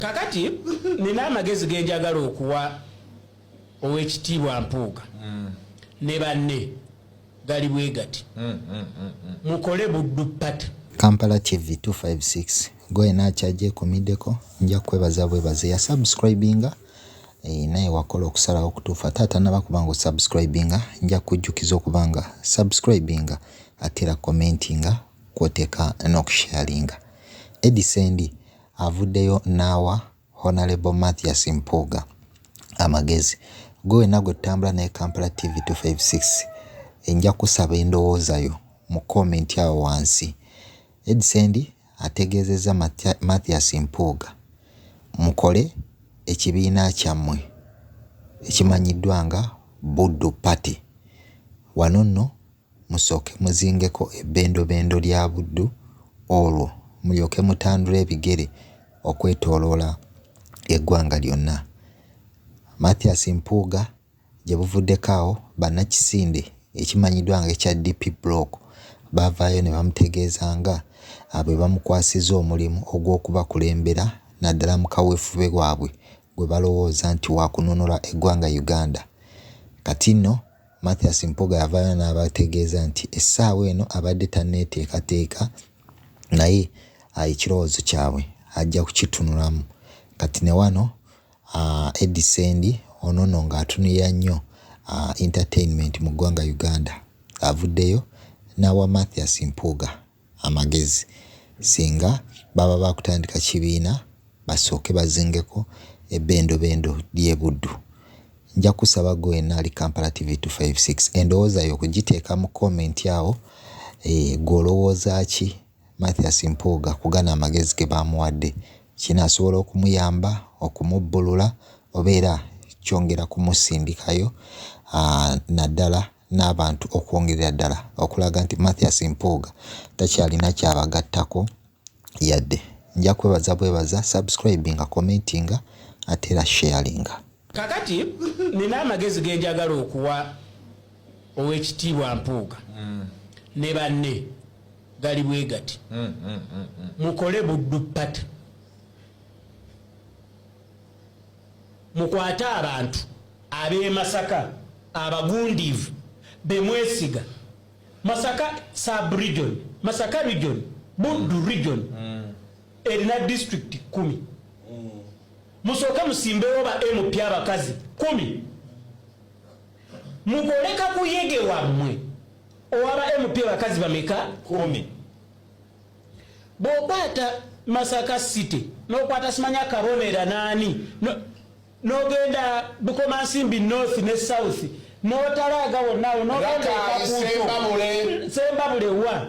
kakati nina amagezi genjagala okuwa owekitiibwa Mpuuga ne banne gali bwe gati mukole buddu pata. Kampala TV 256 goye nachaje kumiddeko nja kwebaza bwebaze ya subscribinga naye wakola okusalawo okutuufa taata nabakubanga subscribinga nja kujjukiza okubanga subscribinga atera commentinga kwoteka n'okusharinga. Edisendi avuddeyo nawa Honorable Mathias Mpuuga amagezi goye nagwe tambula ne Kampala TV 256 nja kusaba endowoozayo mu comment awo wansi. Edisendi ategezeza Mathias Mpuuga mukole ekibiina kyammwe ekimanyiddwa nga Buddu Party. Wano nno musooke muzingeko ebbendobendo lya Buddu olwo mulyoke mutandula ebigere okwetooloola eggwanga lyonna. Mathias Mpuuga gye buvuddeko awo bannakisinde ekimanyiddwa nga ekya DP Block bavaayo ne bamutegeeza nga bwe bamukwasiza omulimu ogw'okubakulembera naddala mu kaweefube waabwe gwe balowooza nti wakununula eggwanga Uganda. Kati nno Mathias Mpuuga yavaayo n'abategeeza nti essaawa eno abadde tanneeteekateeka naye ekirowoozo kyabwe ajja kukitunulamu. Kati ne wano Edisendi ono nno ng'atunulira nnyo entertainment mu ggwanga Uganda avuddeyo nawa Mathias Mpuuga amagezi singa baba bakutandika kibiina basooke bazingeko ebbendobendo ly'e Buddu. Nja kusaba gwe ali Kampala TV 256 endowooza yo kugiteeka mu comment awo gw'olowooza ki Mathias Mpuuga kugana amagezi ge bamuwadde kinaasobola okumuyamba okumubbulula obeera kyongera kumusindikayo naddala n'abantu okwongerera ddala okulaga nti Mathias Mpuuga takyalina kyabagattako yadde. Nja kwebaza bwebaza subscribinga commentinga ate era sharinga. Kakati nina amagezi genjagala okuwa owekitiibwa Mpuuga ne banne gali bwe gati mukole Buddu Party. Mukwate abantu ab'e Masaka abagundiivu bemwesiga Masaka sub-region, Masaka region, Buddu region erina district 10. Musooka musimbewo ba MP abakazi 10. Mugoleka kuyege wammwe owaba MP abakazi bameka 10. Bw'okwata Masaka city n'okwata simanya Kabonera nani n'ogenda Bukomansimbi north ne south n'otalaga wonnawo n'ogenda Sembabule wa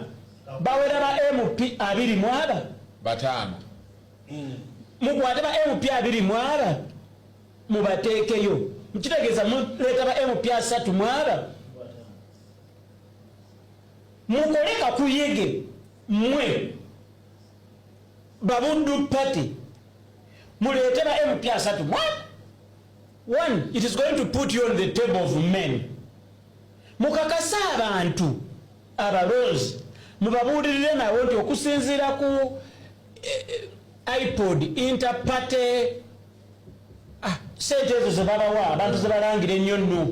bawera ba MP 20 batano. Mukwate ba MP 20 mubateekeyo mukitegeeza muleta ba MP 3 mukoleka kuyege mmwe Buddu Party muleta ba MP 3. One, it is going to put you on the table of men. Mukakasa abantu abalonzi mubabuulirire nawo nti okusinziira ku iPod interparty sente ezo ze babawa abantu ze balangira ennyo nno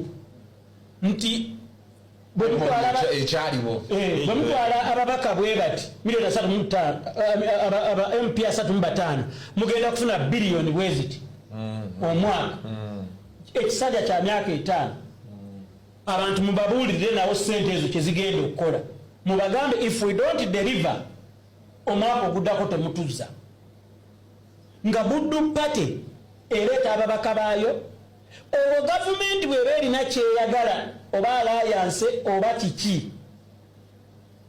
nti bwe mutwala ababaka bwe bati milioni 3.5 aba MP 3.5 mugenda kufuna billion bweziti omwaka ekisajja kya myaka 5 abantu mubabuulirire nawo sente ezo kyezigenda okukola mubagambe if we don't deliver omwaka oguddako temutuzza nga Buddu Party ereeta ababaka baayo olwo gavumenti bw'eba erina kyeyagala oba alliance oba kiki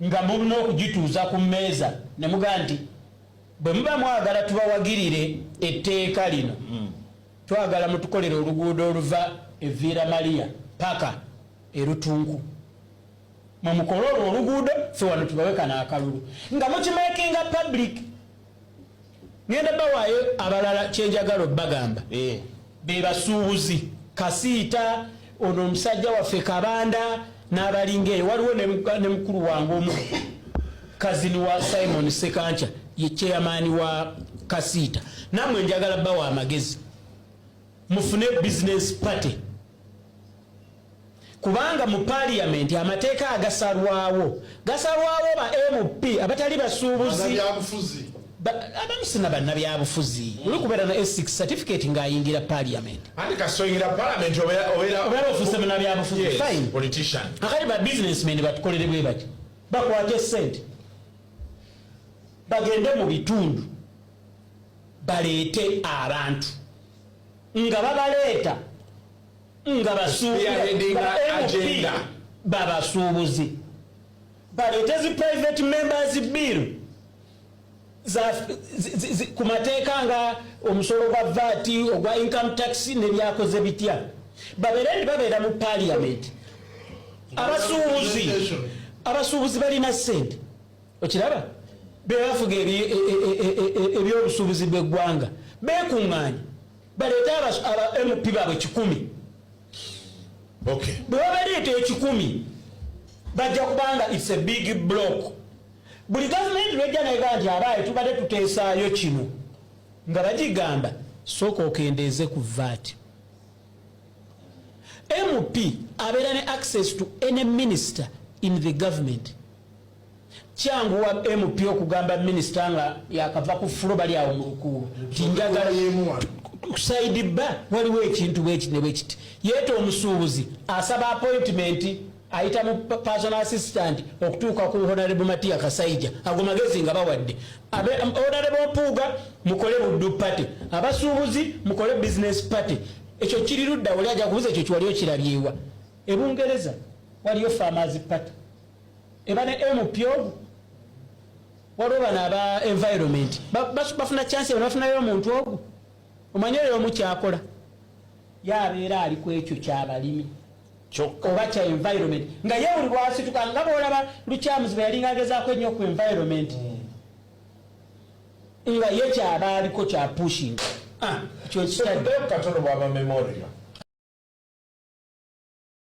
nga mulina okugituuza ku mmeeza ne mugaa nti bwe muba mwagala tubawagirire etteeka lino twagala mutukolera oluguudo oluva Evira Maria paka Erutunku mumukole olwo oluguudo ffe wano tubaweka n'akalulu nga mukimakinga public. Ngenda bawaayo abalala kyenjagala obbagamba be basuubuzi Kasiita ono omusajja waffe Kabanda n'abalinga eyo waliwo ne mukulu wange omu kazini wa Simon Sekancha ye chairman wa kasiita namwe njagala bawa amagezi mufune business party kubanga mu parliament amateeka agasalwawo ba MP abatali basuubuzi abamusina bannabyabufuzi oli kubeera na S6 certificate ng'ayingira parliament obeera ofuse munnabyabufuzi fine akali ba businessmen batukolere bwe bati bakwate sente bagende mu bitundu baleete abantu nga babaleeta nga babasuubuzi baleete zi private members bill ku mateeka nga omusolo gwa VAT ogwa income tax nebyakoze bitya babeere babeera mu parliament abasuubuzi balina sente okiraba bebafuga ebyobusuubuzi bw'eggwanga beekuŋŋaanya baleete aba MP baabwe 100 bwe babaleeta 100 bajja kubanga it's a big block buli gavumenti lwejja naega nti abaaye tubadde tuteesaayo kino nga bagigamba sooka okendeeze ku VAT MP abeera ne access to any minister in the government kyanguwa MP okugamba minisita nga yakava ku fulo bali awo mu lukuubo tinjagala side ba waliwo ekintu bwekiti ne bwekiti yeeta omusuubuzi asaba appointment ayita mu personal assistant okutuuka ku Honorable Matia Kasaija ago magezi nga bawadde Honorable Mpuuga mukole buddu party abasuubuzi mukole business party ekyo kiri ludda wali aja kubuza ekyo kiwaliyo kirabyewa ebungereza waliyo farmers party ebane MP ogu waliwo aba environment bafuna chance bafunayo omuntu ogu omanyere omukyakola yabeera ali ku ekyo kyabalimi oba kya environment nga ye buli lwasituka nga boolaba lukyamuzi bwe yalinga agezaako ennyo ku environment nga ye kyaba aliko kya pushing katono bwaba memorial